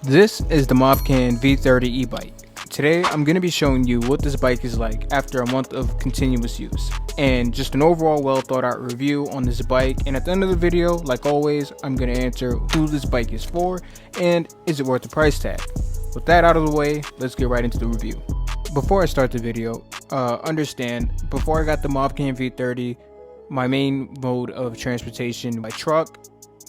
This is the Movcan V30 e-bike. Today I'm going to be showing you what this bike is like after a month of continuous use, and just an overall well thought out review on this bike. And at the end of the video, like always, I'm going to answer who this bike is for and is it worth the price tag. With that out of the way, let's get right into the review. Before I start the video, understand, before I got the Movcan V30, my main mode of transportation by truck,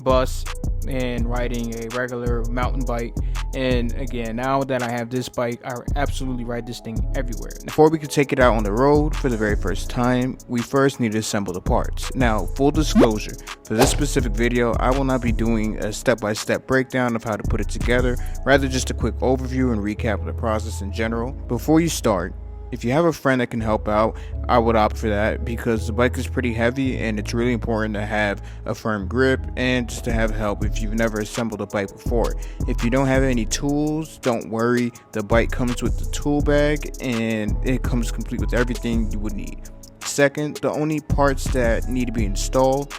bus, and riding a regular mountain bike. And again, now that I have this bike, I absolutely ride this thing everywhere. Before we can take it out on the road for the very first time, we first need to assemble the parts. Now, full disclosure, for this specific video, I will not be doing a step-by-step breakdown of how to put it together, rather just a quick overview and recap of the process in general. Before you start, if you have a friend that can help out, I would opt for that because the bike is pretty heavy and it's really important to have a firm grip and just to have help if you've never assembled a bike before. If you don't have any tools, don't worry. The bike comes with the tool bag and it comes complete with everything you would need. Second, the only parts that need to be installed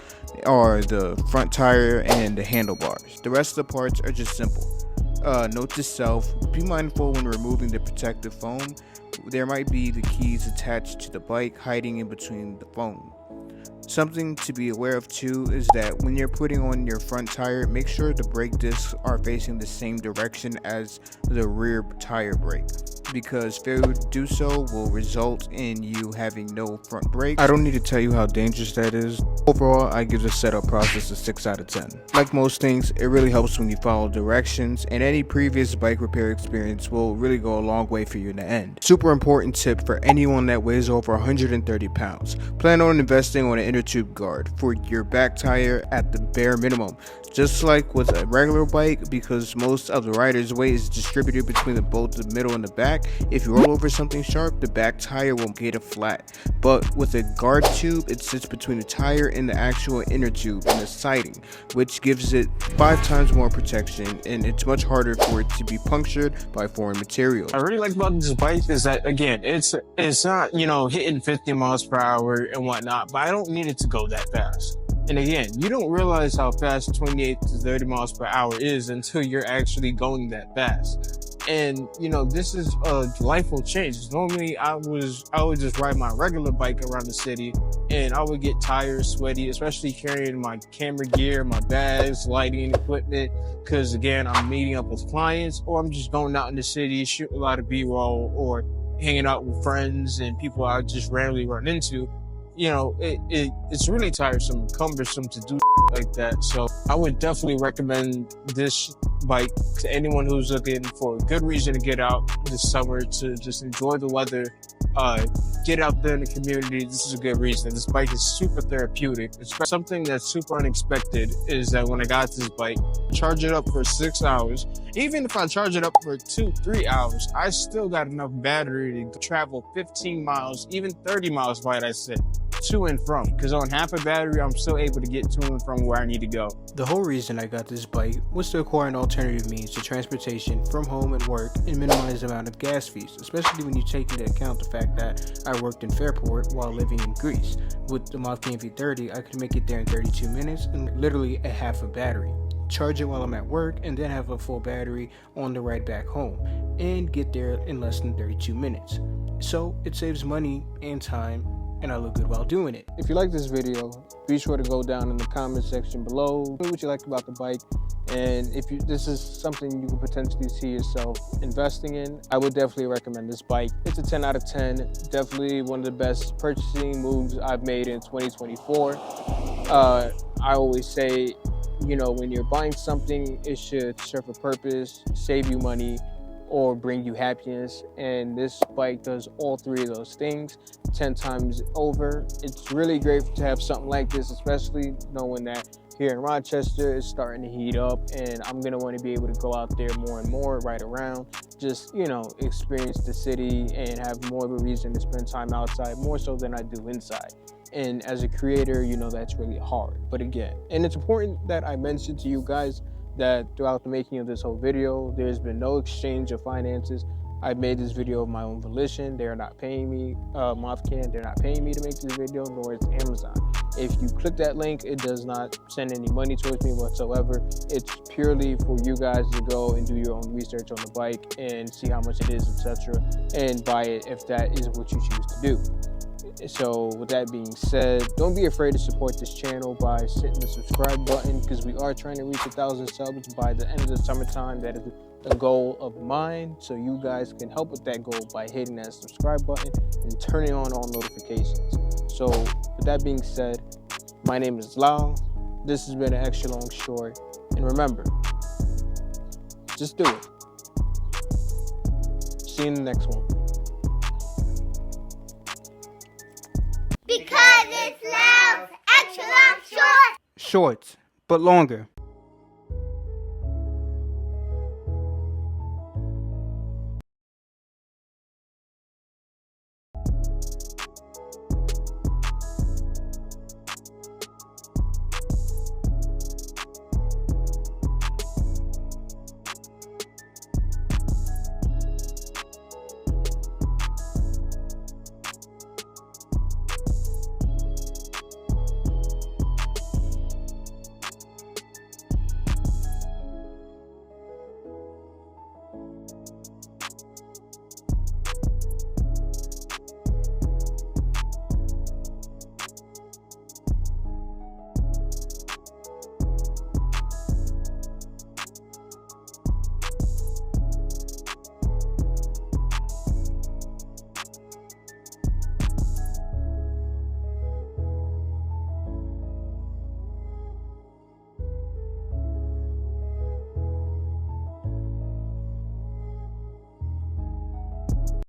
are the front tire and the handlebars. The rest of the parts are just simple. Note to self, be mindful when removing the protective foam. There might be the keys attached to the bike hiding in between the foam. Something to be aware of too is that when you're putting on your front tire, make sure the brake discs are facing the same direction as the rear tire brake, because failure to do so will result in you having no front brake. I don't need to tell you how dangerous that is. Overall, I give the setup process a 6 out of 10. Like most things, it really helps when you follow directions, and any previous bike repair experience will really go a long way for you in the end. Super important tip for anyone that weighs over 130 pounds. Plan on investing on an inner tube guard for your back tire at the bare minimum, just like with a regular bike, because most of the rider's weight is distributed between both the middle and the back. If you roll over something sharp, the back tire won't get it flat, but with a guard tube, it sits between the tire and the actual inner tube and the siding, which gives it 5 times more protection, and it's much harder for it to be punctured by foreign materials. I really like about this bike is that, again, it's not, hitting 50 miles per hour and whatnot, but I don't need it to go that fast. And again, you don't realize how fast 28 to 30 miles per hour is until you're actually going that fast. And, this is a delightful change. Normally, I would just ride my regular bike around the city and I would get tired, sweaty, especially carrying my camera gear, my bags, lighting equipment, because again, I'm meeting up with clients, or I'm just going out in the city, shooting a lot of B-roll, or hanging out with friends and people I just randomly run into. It's really tiresome and cumbersome to do like that. So I would definitely recommend this bike to anyone who's looking for a good reason to get out this summer, to just enjoy the weather, get out there in the community. This is a good reason. This bike is super therapeutic. Something that's super unexpected is that when I got this bike, charge it up for 6 hours. Even if I charge it up for 2-3 hours, I still got enough battery to travel 15 miles, even 30 miles, might I say, to and from, because on half a battery I'm still able to get to and from where I need to go. The whole reason I got this bike was to acquire an alternative means to transportation from home and work and minimize the amount of gas fees, especially when you take into account the fact that I worked in Fairport while living in Greece. With the Movcan V30, I could make it there in 32 minutes and literally a half a battery. Charge it while I'm at work and then have a full battery on the ride back home and get there in less than 32 minutes. So it saves money and time, and I look good while doing it. If you like this video, be sure to go down in the comment section below what you like about the bike, and if this is something you can potentially see yourself investing in, I would definitely recommend this bike. It's a 10 out of 10, definitely one of the best purchasing moves I've made in 2024. I always say, when you're buying something, it should serve a purpose, save you money, or bring you happiness, and this bike does all 3 of those things 10 times over. It's really great to have something like this, especially knowing that here in Rochester it's starting to heat up, and I'm gonna want to be able to go out there more and more, ride around, just experience the city and have more of a reason to spend time outside, more so than I do inside. And as a creator, that's really hard. But again, and it's important that I mention to you guys that throughout the making of this whole video, there's been no exchange of finances. I made this video of my own volition. They are not paying me, Movcan, they're not paying me to make this video, nor is Amazon. If you click that link, it does not send any money towards me whatsoever. It's purely for you guys to go and do your own research on the bike and see how much it is, etc., and buy it if that is what you choose to do. So with that being said, don't be afraid to support this channel by hitting the subscribe button, because we are trying to reach 1,000 subs by the end of the summertime. That is a goal of mine, so you guys can help with that goal by hitting that subscribe button and turning on all notifications. So with that being said, my name is Lau. This has been an extra long short, and remember, just do it. See you in the next one. Because it's loud, extra long short. Shorts, but longer.